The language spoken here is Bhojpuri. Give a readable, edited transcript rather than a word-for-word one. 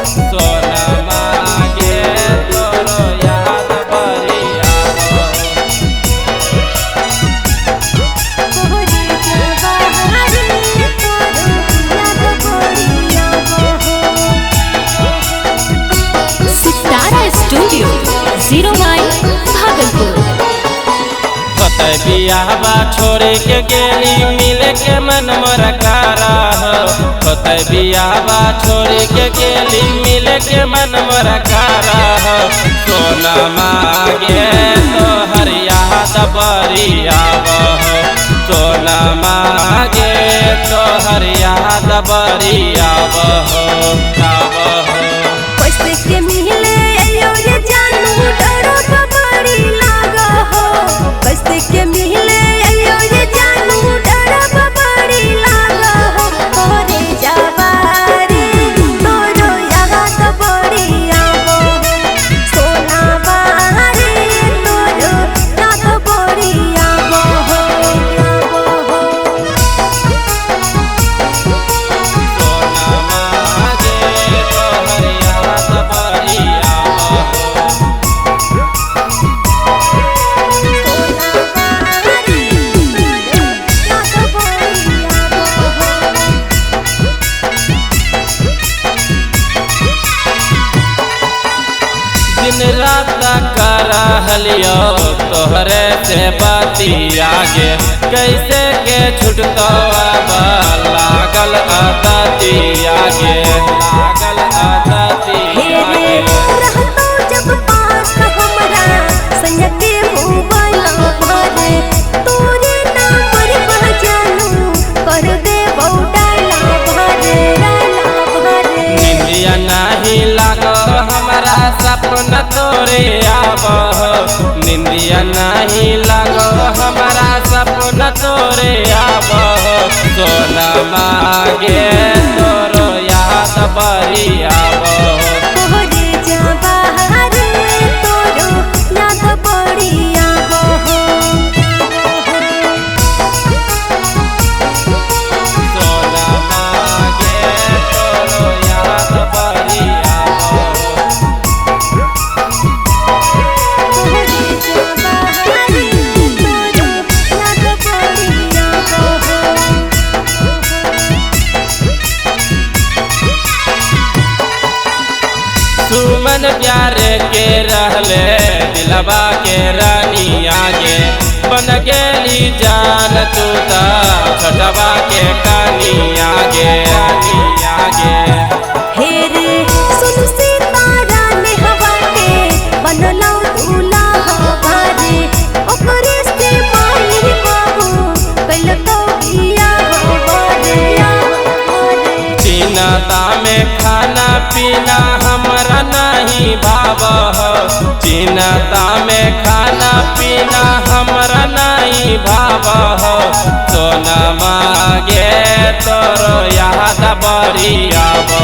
सोना मांगे तोरो याद बड़ी आवो। सितारा स्टूडियो 09 भागलपुर। कतई बियाहबा छोड़ के गेली मिल के मन मोरा कारा हो। कतई बियाहबा छोड़ के गेली मिल के मन मोरा कारा हो। सोना मांगे तोहर याद बड़ी आवो। सोना मांगे तोहर याद बड़ी आवो। पैसे के मिले अयो रे जानू डरो तो बड़ी लागा हो। पैसे के मिले अयो रे जानू डरो तो बड़ी लागा हो। तोरे जवारी तोरो याद बड़ी आवो। सोना बारे तोरो याद बड़ी आवो। सोना मांगे तोहर याद बड़ी आवो। दिन रात कर हलियो तोहरे से बाती आगे। कैसे के छुटतो अब लागल आदती आगे। लागल आदती आगे। रहतो जब पास हमरा संग के मोबाइल भरे। तोरे नंबर पर जानू कर दे डाला भरे डाला भरे। निंदिया नहीं लागो हमारा सपना तोरे आवो। निंदिया नहीं लागो हमारा सपना तोरे आवो। सोना मांगे तोरो याद बड़ी आवो। तोरे जवारे तोरो याद बड़ी आवो। सोना मांगे तोरो याद बड़ी आवो। तोरे जवारे तोरो याद बड़ी आवो। सुमन प्यारे के रहले दिलवा के रानी आगे। बन गेली जान तू ता छटवा के कानी आगे। रानी आगे हे रे सुन सितारा ने हवा के बनलौ दूल्हा हमारे। ओकरे से माहिर बाबू कल तो बिया हमारे। चिन्ता में खाना पीना हमरा नहीं भाव। चिन्ता में खाना पीना हमरा नहीं भाव। सोना मांगे तोरो याद बड़ी आवो।